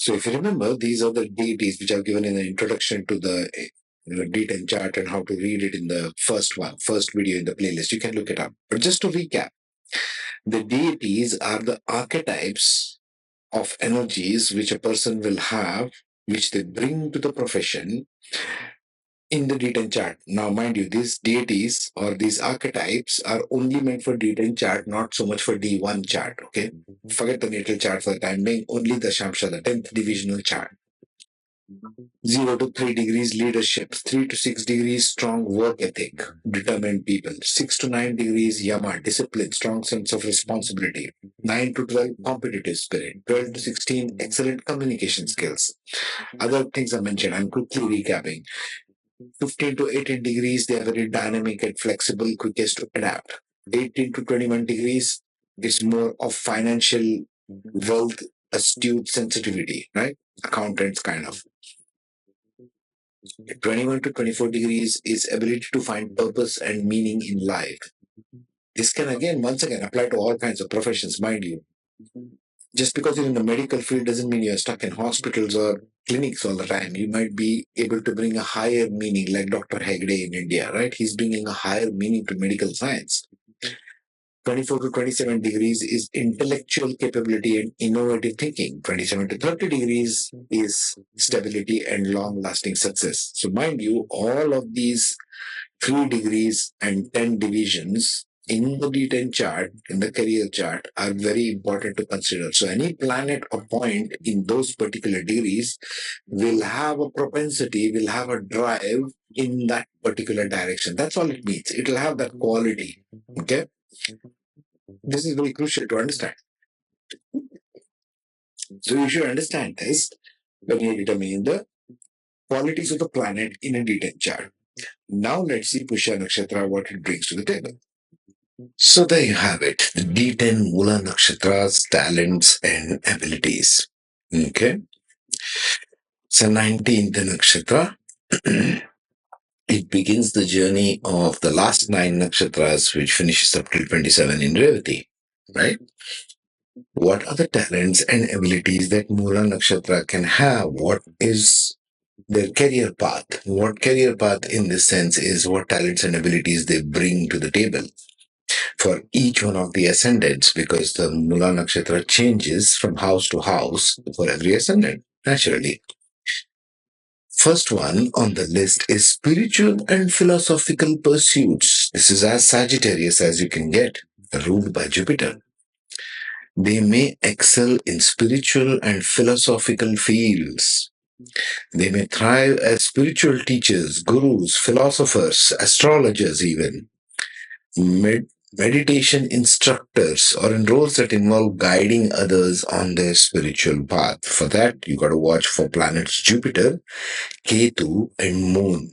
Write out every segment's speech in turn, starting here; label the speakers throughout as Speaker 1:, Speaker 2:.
Speaker 1: So if you remember, these are the deities which are given in the introduction to the D10 chart and how to read it in the first video in the playlist. You can look it up. But just to recap, the deities are the archetypes of energies which a person will have, which they bring to the profession in the D10 chart. Now, mind you, these deities or these archetypes are only meant for D10 chart, not so much for D1 chart. Okay, forget the natal chart for the time being. Only the Shamsha, the 10th divisional chart. 0 to 3 degrees leadership, 3 to 6 degrees strong work ethic, determined people, 6 to 9 degrees Yama, discipline, strong sense of responsibility, 9 to 12 competitive spirit, 12 to 16 excellent communication skills. Other things are mentioned, I'm quickly recapping. 15 to 18 degrees, they are very dynamic and flexible, quickest to adapt. 18 to 21 degrees, it's more of financial wealth, astute sensitivity, right? Accountants kind of. 21 to 24 degrees is ability to find purpose and meaning in life. This can once again apply to all kinds of professions, mind you. Just because you're in the medical field doesn't mean you're stuck in hospitals or clinics all the time. You might be able to bring a higher meaning, like Dr. Hegde in India, right? He's bringing a higher meaning to medical science. 24 to 27 degrees is intellectual capability and innovative thinking. 27 to 30 degrees is stability and long lasting success. So, mind you, all of these 3 degrees and 10 divisions in the D10 chart, in the career chart, are very important to consider. So, any planet or point in those particular degrees will have a propensity, will have a drive in that particular direction. That's all it means. It will have that quality. Okay. This is very crucial to understand. So, you should understand this when you're determining the qualities of the planet in a D10 chart. Now, let's see Pusha Nakshatra, what it brings to the table. So there you have it, the D10 Moola Nakshatra's talents and abilities. Okay. So 19th Nakshatra, it begins the journey of the last 9 nakshatras, which finishes up till 27 in Revati, right? What are the talents and abilities that Moola Nakshatra can have? What is their career path? What career path in this sense is what talents and abilities they bring to the table for each one of the ascendants, because the Mula Nakshatra changes from house to house for every ascendant, naturally. First one on the list is spiritual and philosophical pursuits. This is as Sagittarius as you can get, ruled by Jupiter. They may excel in spiritual and philosophical fields. They may thrive as spiritual teachers, gurus, philosophers, astrologers, even meditation instructors, or in roles that involve guiding others on their spiritual path. For that, you got to watch for planets Jupiter, Ketu, and Moon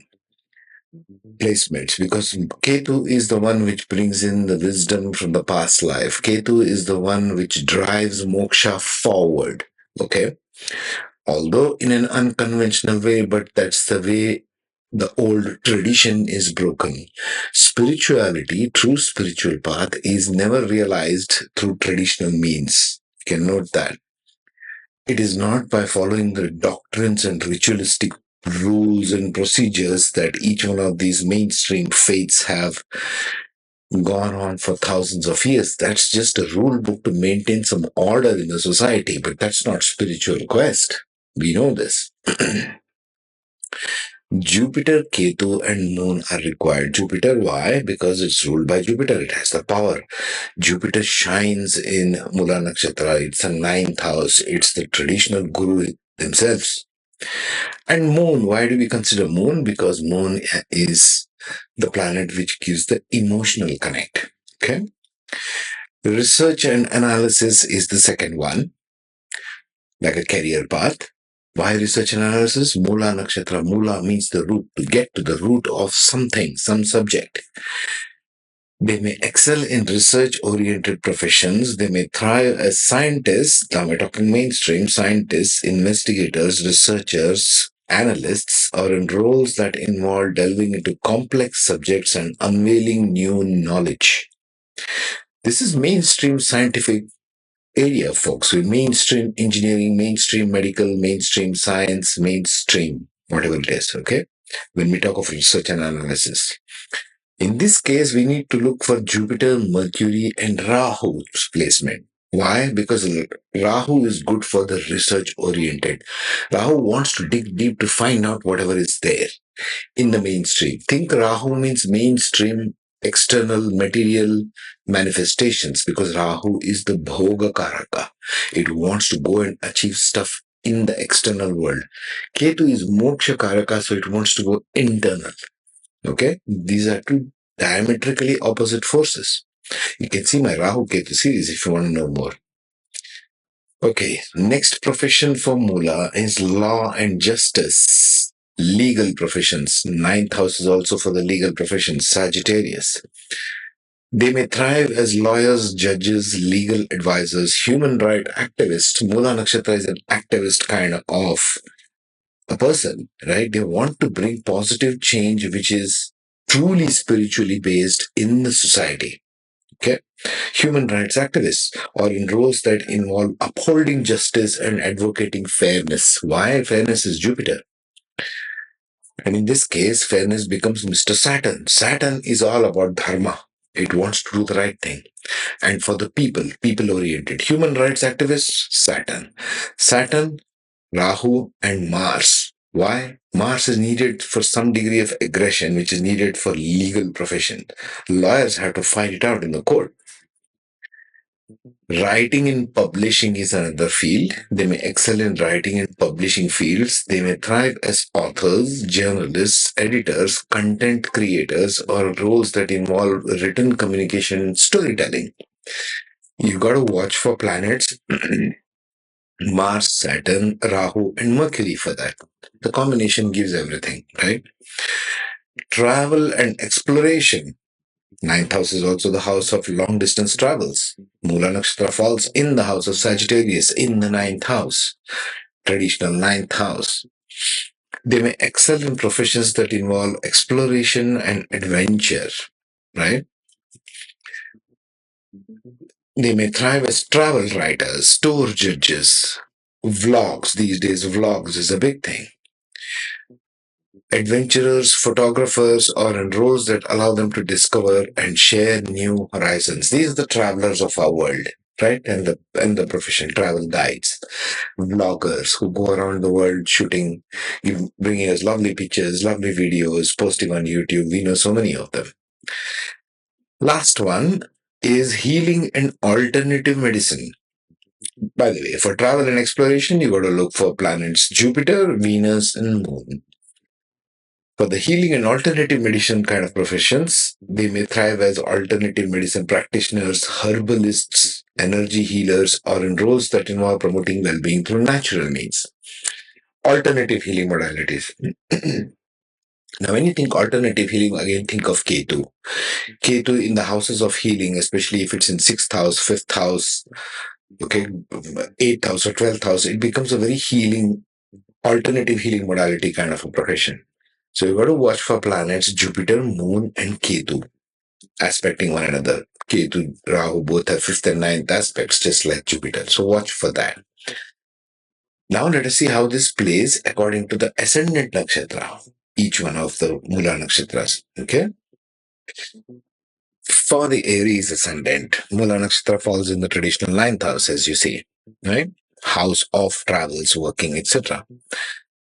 Speaker 1: placements, because Ketu is the one which brings in the wisdom from the past life. Ketu is the one which drives moksha forward. Okay. Although in an unconventional way, but that's the way the old tradition is broken. Spirituality, true spiritual path, is never realized through traditional means. You can note that. It is not by following the doctrines and ritualistic rules and procedures that each one of these mainstream faiths have gone on for thousands of years. That's just a rule book to maintain some order in the society, but that's not spiritual quest. We know this. Jupiter, Ketu, and Moon are required. Jupiter, why? Because it's ruled by Jupiter. It has the power. Jupiter shines in Mula Nakshatra. It's a 9th house. It's the traditional guru themselves. And Moon, why do we consider Moon? Because Moon is the planet which gives the emotional connect. Okay. Research and analysis is the second one, like a career path. Why research and analysis? Moola Nakshatra. Moola means the root, to get to the root of something, some subject. They may excel in research-oriented professions. They may thrive as scientists. Now we're talking mainstream scientists, investigators, researchers, analysts, or in roles that involve delving into complex subjects and unveiling new knowledge. This is mainstream scientific area, folks, with mainstream engineering, mainstream medical, mainstream science, mainstream whatever it is, okay? When we talk of research and analysis. In this case, we need to look for Jupiter, Mercury, and Rahu's placement. Why? Because Rahu is good for the research oriented. Rahu wants to dig deep to find out whatever is there in the mainstream. Think Rahu means mainstream external material manifestations because Rahu is the Bhoga Karaka. It wants to go and achieve stuff in the external world. Ketu is Moksha Karaka, so it wants to go internal. Okay? These are two diametrically opposite forces. You can see my Rahu Ketu series if you want to know more. Okay, next profession for Moola is law and justice. Legal professions. Ninth house is also for the legal professions, Sagittarius. They may thrive as lawyers, judges, legal advisors, human right activists. Moola Nakshatra is an activist kind of a person, right? They want to bring positive change, which is truly spiritually based in the society. Okay. Human rights activists or in roles that involve upholding justice and advocating fairness. Why? Fairness is Jupiter. And in this case, fairness becomes Mr. Saturn. Saturn is all about dharma. It wants to do the right thing. And for the people oriented. Human rights activists, Saturn. Saturn, Rahu, and Mars. Why? Mars is needed for some degree of aggression, which is needed for legal profession. Lawyers have to fight it out in the court. Writing and publishing is another field. They may excel in writing and publishing fields. They may thrive as authors, journalists, editors, content creators, or roles that involve written communication and storytelling. You got to watch for planets Mars, Saturn, Rahu, and Mercury for that. The combination gives everything, right? Travel and exploration. Ninth house is also the house of long distance travels. Moola Nakshatra falls in the house of Sagittarius in the ninth house, traditional ninth house. They may excel in professions that involve exploration and adventure, right? They may thrive as travel writers, tour judges, vlogs. These days, vlogs is a big thing. Adventurers, photographers, or in roles that allow them to discover and share new horizons. These are the travelers of our world, right? And the profession, travel guides, vloggers who go around the world shooting, bringing us lovely pictures, lovely videos, posting on YouTube. We know so many of them. Last one is healing and alternative medicine. By the way, for travel and exploration, you got to look for planets Jupiter, Venus, and Moon. For the healing and alternative medicine kind of professions, they may thrive as alternative medicine practitioners, herbalists, energy healers, or in roles that involve promoting well being through natural means. Alternative healing modalities. Now, when you think alternative healing, again, think of Ketu. Ketu in the houses of healing, especially if it's in sixth house, fifth house, okay, eighth house or 12th house, it becomes a very healing, alternative healing modality kind of a profession. So you got to watch for planets Jupiter, Moon, and Ketu aspecting one another. Ketu, Rahu both have fifth and ninth aspects, just like Jupiter. So watch for that. Now let us see how this plays according to the ascendant nakshatra, each one of the Moola nakshatras. Okay. For the Aries ascendant, Moola nakshatra falls in the traditional ninth house, as you see, right? House of travels, working, etc.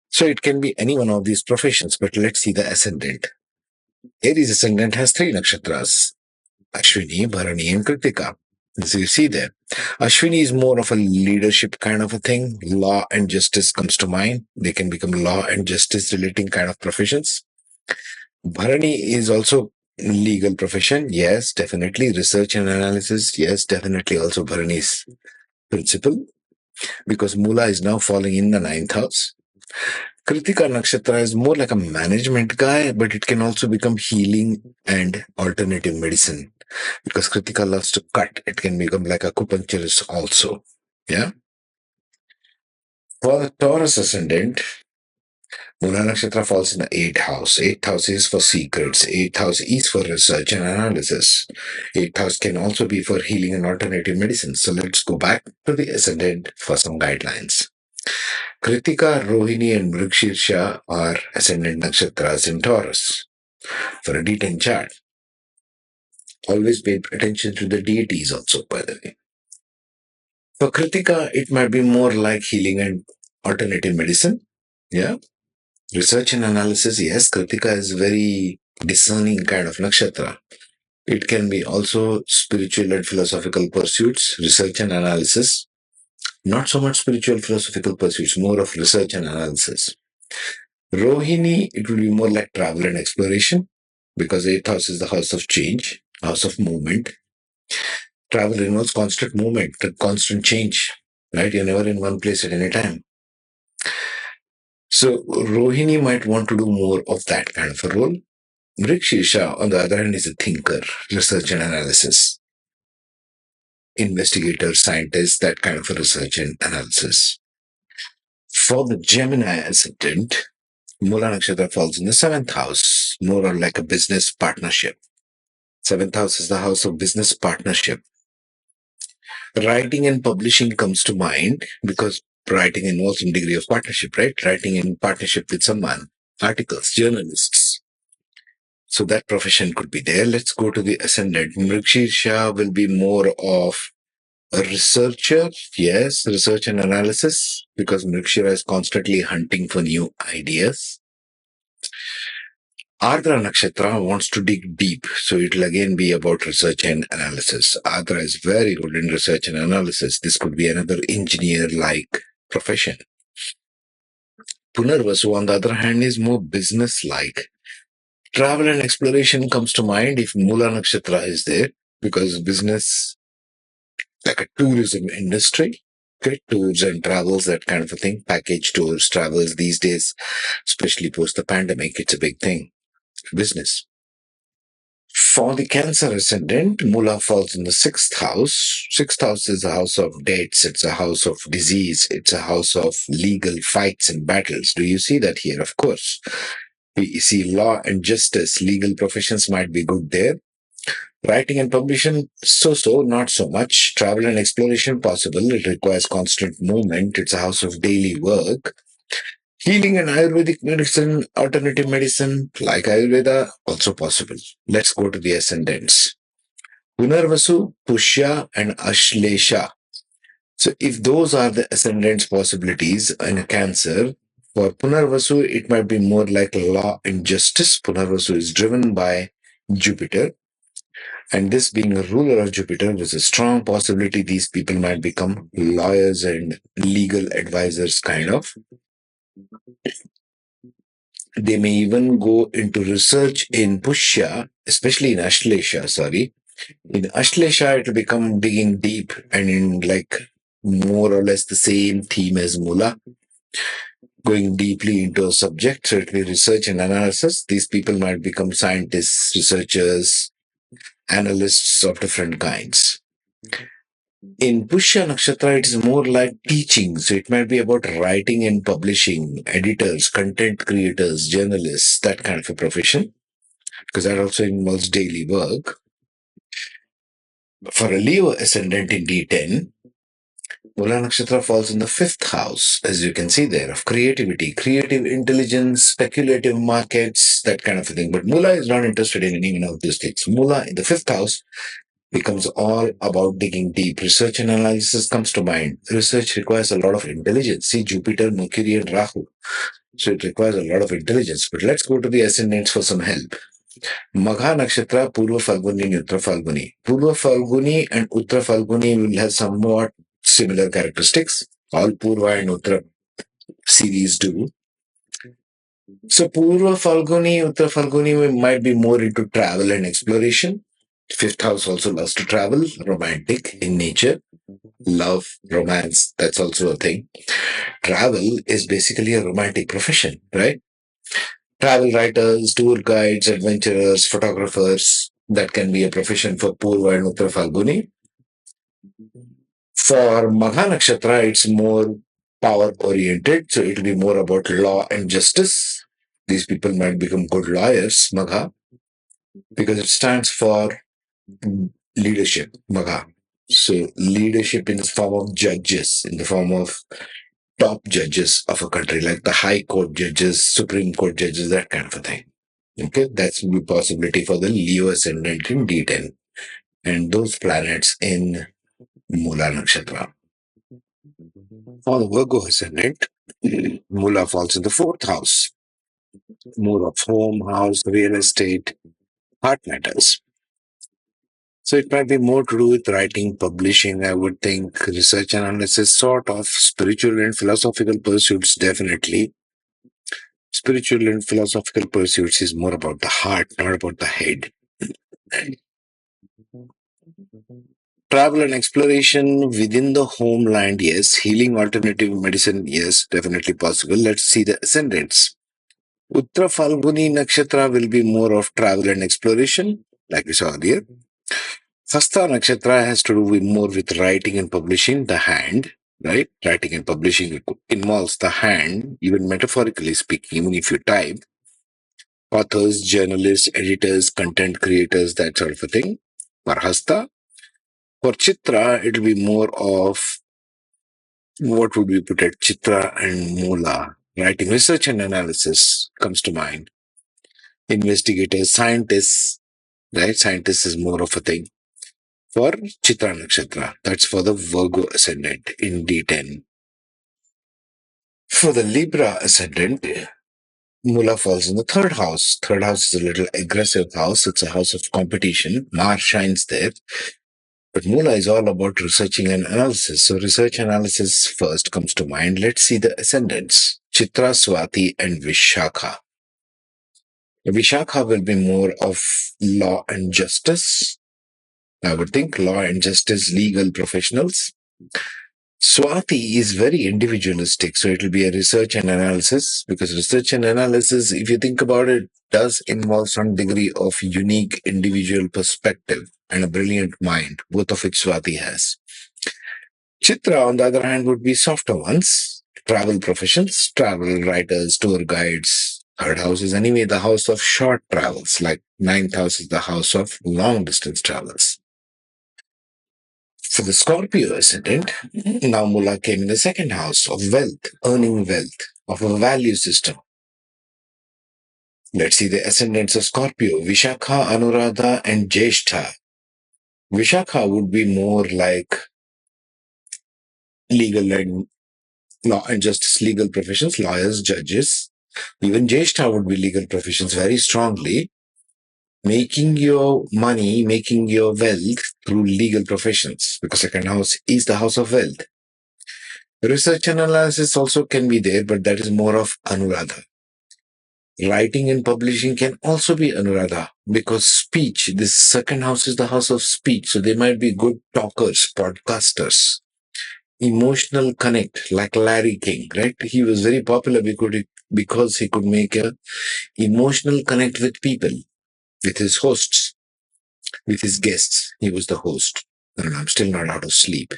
Speaker 1: So it can be any one of these professions, but let's see the ascendant. Aries ascendant has three nakshatras: Ashwini, Bharani, and Kritika. So you see there. Ashwini is more of a leadership kind of a thing. Law and justice comes to mind. They can become law and justice relating kind of professions. Bharani is also legal profession. Yes, definitely. Research and analysis. Yes, definitely also Bharani's principle because Moola is now falling in the ninth house. Kritika Nakshatra is more like a management guy, but it can also become healing and alternative medicine because Kritika loves to cut. It can become like acupuncturist also. Yeah. For the Taurus ascendant, Moola Nakshatra falls in the eighth house. Eighth house is for secrets. Eighth house is for research and analysis. Eighth house can also be for healing and alternative medicine. So let's go back to the ascendant for some guidelines. Kritika, Rohini, and Mrikshirsha are ascendant nakshatras in Taurus. For a detailed chart, always pay attention to the deities also, by the way. For Kritika, it might be more like healing and alternative medicine. Yeah. Research and analysis, yes, Kritika is very discerning kind of nakshatra. It can be also spiritual and philosophical pursuits, research and analysis. Not so much spiritual philosophical pursuits, more of research and analysis. Rohini, it will be more like travel and exploration because eighth house is the house of change, house of movement. Travel involves constant movement, constant change, right? You're never in one place at any time. So Rohini might want to do more of that kind of a role. Vrikshisha, on the other hand, is a thinker, research and analysis, investigator, scientist, that kind of a research and analysis. For the Gemini ascendant, Moola Nakshatra falls in the seventh house, more or like a business partnership. Seventh house is the house of business partnership. Writing and publishing comes to mind because writing involves some degree of partnership, right? Writing in partnership with someone, articles, journalists. So that profession could be there. Let's go to the ascendant. Mrikshisha will be more of a researcher, yes, research and analysis, because Mrikshira is constantly hunting for new ideas. Ardra Nakshatra wants to dig deep, so it will again be about research and analysis. Ardra is very good in research and analysis. This could be another engineer-like profession. Punarvasu, on the other hand, is more business-like. Travel and exploration comes to mind if Moola Nakshatra is there, because business, like a tourism industry, okay, tours and travels, that kind of a thing, package tours, travels these days, especially post the pandemic, it's a big thing, business. For the Cancer ascendant, Moola falls in the sixth house. Sixth house is a house of dates, it's a house of disease, it's a house of legal fights and battles. Do you see that here? Of course. We see law and justice, legal professions might be good there. Writing and publishing, so, not so much. Travel and exploration, possible. It requires constant movement. It's a house of daily work. Healing and Ayurvedic medicine, alternative medicine, like Ayurveda, also possible. Let's go to the ascendants. Punarvasu, Pushya, and Ashlesha. So if those are the ascendants possibilities in a Cancer, for Punarvasu, it might be more like law and justice. Punarvasu is driven by Jupiter. And this being a ruler of Jupiter, there's a strong possibility these people might become lawyers and legal advisors, kind of. They may even go into research in Pushya, especially in Ashlesha, sorry. In Ashlesha, it will become digging deep and in like more or less the same theme as Moola, going deeply into a subject. So it will be research and analysis. These people might become scientists, researchers, analysts of different kinds. In Pushya Nakshatra, it is more like teaching. So it might be about writing and publishing, editors, content creators, journalists, that kind of a profession, because that also involves daily work. For a Leo ascendant in D10, Moola Nakshatra falls in the fifth house, as you can see there, of creativity, creative intelligence, speculative markets, that kind of a thing. But Moola is not interested in any of these things. Moola in the fifth house becomes all about digging deep. Research and analysis comes to mind. Research requires a lot of intelligence. See Jupiter, Mercury, and Rahu. So it requires a lot of intelligence. But let's go to the ascendants for some help. Magha Nakshatra, Purva Falguni, and Uttra Falguni. Purva Falguni and Uttra Falguni will have somewhat similar characteristics. All Purva and Uttra series do. So Purva Falguni, Uttra Falguni might be more into travel and exploration. Fifth house also loves to travel, romantic in nature, love, romance, that's also a thing. Travel is basically a romantic profession, right? Travel writers, tour guides, adventurers, photographers, that can be a profession for Purva and Uttar Falguni. For Magha Nakshatra, it's more power oriented, so it'll be more about law and justice. These people might become good lawyers, Magha, because it stands for leadership, Magha. So leadership in the form of judges, in the form of top judges of a country, like the High Court judges, Supreme Court judges, that kind of a thing. Okay, that's the possibility for the Leo ascendant in D10 and those planets in Moola Nakshatra. For the Virgo ascendant, Moola falls in the fourth house, more of home, house, real estate, heart matters. So it might be more to do with writing, publishing, I would think, research analysis, sort of spiritual and philosophical pursuits, definitely. Spiritual and philosophical pursuits is more about the heart, not about the head. Travel and exploration within the homeland, yes. Healing, alternative medicine, yes, definitely possible. Let's see the ascendants. Uttara Falguni Nakshatra will be more of travel and exploration, like we saw earlier. Hasta Nakshatra has to do with more with writing and publishing, the hand, right? Writing and publishing involves the hand, even metaphorically speaking, even if you type. Authors, journalists, editors, content creators, that sort of a thing. For Hasta. For Chitra, it'll be more of what would we put at Chitra and Moola? Writing, research and analysis comes to mind. Investigators, scientists, right? Scientists is more of a thing. For Chitra Nakshatra, that's for the Virgo ascendant in D10. For the Libra ascendant, Moola falls in the third house. Third house is a little aggressive house. It's a house of competition. Mars shines there. But Moola is all about researching and analysis. So research analysis first comes to mind. Let's see the ascendants. Chitra, Swati, and Vishakha. Vishakha will be more of law and justice. I would think law and justice, legal professionals. Swati is very individualistic, so it will be a research and analysis because research and analysis, if you think about it, does involve some degree of unique individual perspective and a brilliant mind, both of which Swati has. Chitra, on the other hand, would be softer ones, travel professions, travel writers, tour guides. Third house is anyway the house of short travels, like ninth house is the house of long distance travels. For the Scorpio ascendant, now Mula came in the second house of wealth, earning wealth, of a value system. Let's see the ascendants of Scorpio, Vishakha, Anuradha, and Jyeshtha. Vishakha would be more like legal and law and justice, legal professions, lawyers, judges. Even Jyeshtha would be legal professions very strongly, making your money, making your wealth through legal professions, because second house is the house of wealth. Research and analysis also can be there, but that is more of Anuradha. Writing and publishing can also be Anuradha because speech, this second house is the house of speech. So they might be good talkers, podcasters, emotional connect, like Larry King, right? He was very popular because he could make a emotional connect with people, with his hosts, with his guests. He was the host. And I'm still not out of sleep.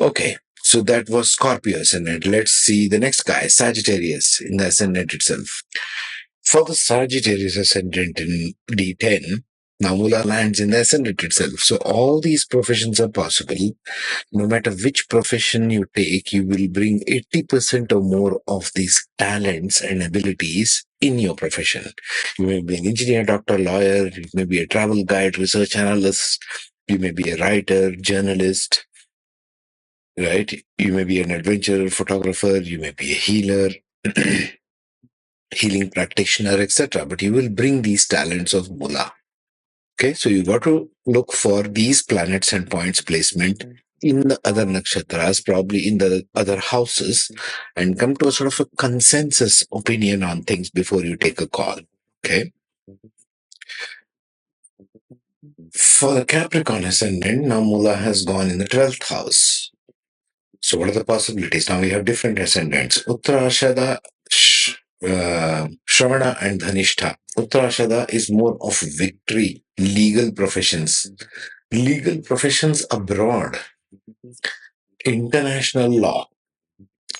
Speaker 1: Okay, so that was Scorpio ascendant. Let's see the next guy, Sagittarius, in the ascendant itself. For the Sagittarius ascendant in D10, Namula lands in the ascendant itself. So all these professions are possible. No matter which profession you take, you will bring 80% or more of these talents and abilities in your profession. You may be an engineer, doctor, lawyer, you may be a travel guide, research analyst, you may be a writer, journalist, right? You may be an adventurer, photographer, you may be a healer, healing practitioner, etc. But you will bring these talents of Mula. Okay, so you got to look for these planets and points placement in the other nakshatras, probably in the other houses, and come to a sort of a consensus opinion on things before you take a call. Okay. For the Capricorn ascendant, now Mula has gone in the 12th house. So what are the possibilities? Now we have different ascendants. Uttarashada, Shravana and Dhanishta. Uttarashada is more of victory, legal professions. Legal professions abroad, international law,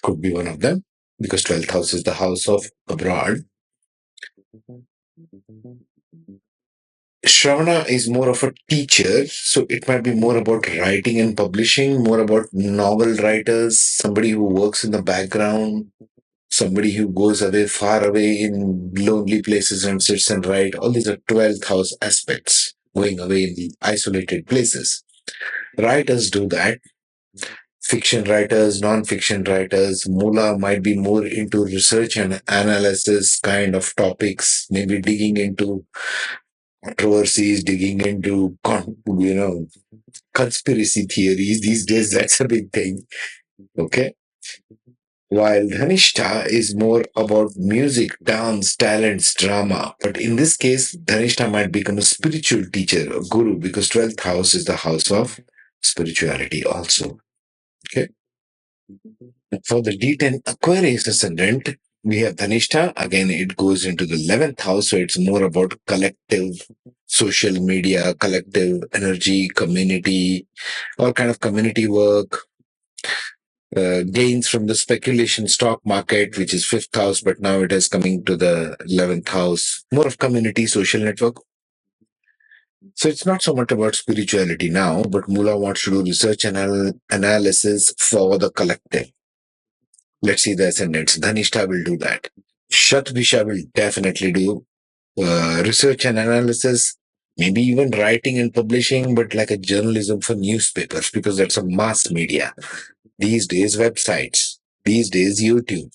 Speaker 1: could be one of them because 12th house is the house of abroad. Shravana is more of a teacher, so it might be more about writing and publishing, more about novel writers, somebody who works in the background, somebody who goes away, far away in lonely places and sits and write. All these are 12th house aspects, going away in the isolated places. Writers do that. Fiction writers, non-fiction writers. Moola might be more into research and analysis kind of topics, maybe digging into controversies, digging into conspiracy theories. These days, that's a big thing. Okay. While Dhanishta is more about music, dance, talents, drama. But in this case, Dhanishta might become a spiritual teacher, a guru, because 12th house is the house of spirituality also. Okay. For the D10 Aquarius ascendant, we have Dhanishta. Again, it goes into the 11th house, so it's more about collective social media, collective energy, community, all kind of community work, gains from the speculation stock market, which is fifth house, but now it is coming to the 11th house, more of community, social network. So it's not so much about spirituality now, but Moola wants to do research and analysis for the collective. Let's see the ascendants. Dhanishta will do that. Shatvisha will definitely do research and analysis, maybe even writing and publishing, but like a journalism for newspapers, because that's a mass media. These days, websites. These days, YouTube.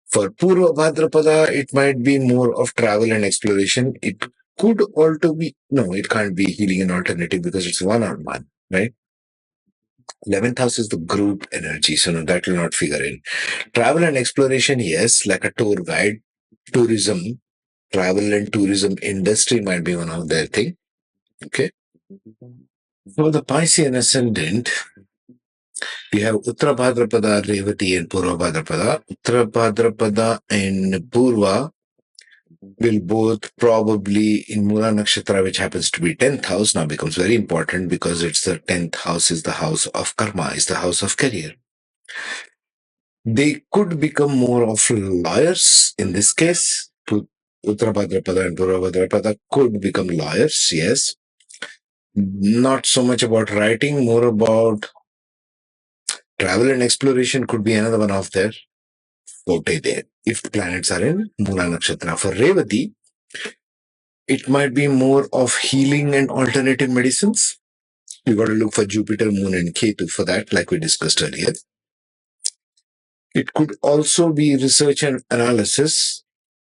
Speaker 1: For Purva Bhadrapada, it might be more of travel and exploration. It could also be, no, it can't be healing and alternative because it's one on one, right? 11th house is the group energy, so no, that will not figure in. Travel and exploration, yes, like a tour guide, tourism, travel and tourism industry might be one of their thing. Okay. For the Piscean ascendant, we have Uttara Bhadrapada, Revati, and Purva Bhadrapada. Uttara Bhadrapada and Purva will both probably in Moola Nakshatra, which happens to be 10th house, now becomes very important because it's the 10th house is the house of karma, is the house of career. They could become more of lawyers in this case. Uttara Bhadrapada and Purva Bhadrapada could become lawyers, yes. Not so much about writing, more about travel and exploration could be another one of their forte there. If the planets are in Moola Nakshatra. For Revati, it might be more of healing and alternative medicines. You got to look for Jupiter, Moon, and Ketu for that, like we discussed earlier. It could also be research and analysis.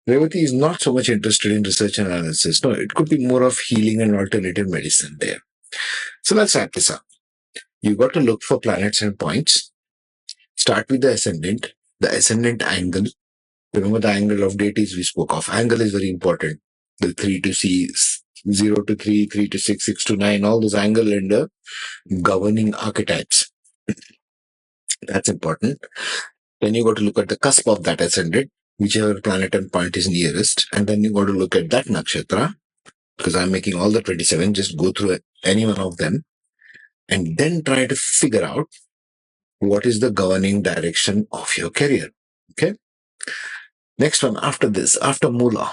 Speaker 1: Revati is not so much interested in research and analysis. No, it could be more of healing and alternative medicine there. So let's wrap this up. You got to look for planets and points. Start with the ascendant angle. Remember the angle of deities we spoke of. Angle is very important. The 3 to C, 0 to 3, 3 to 6, 6 to 9, all those angle and the governing archetypes. That's important. Then you got to look at the cusp of that ascendant, whichever planet and point is nearest. And then you got to look at that nakshatra, because I'm making all the 27, just go through any one of them and then try to figure out what is the governing direction of your career. Okay. Next one after this, after Moola,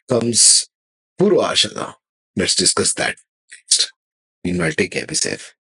Speaker 1: comes Purva Ashada. Let's discuss that next. Meanwhile, take care, be safe.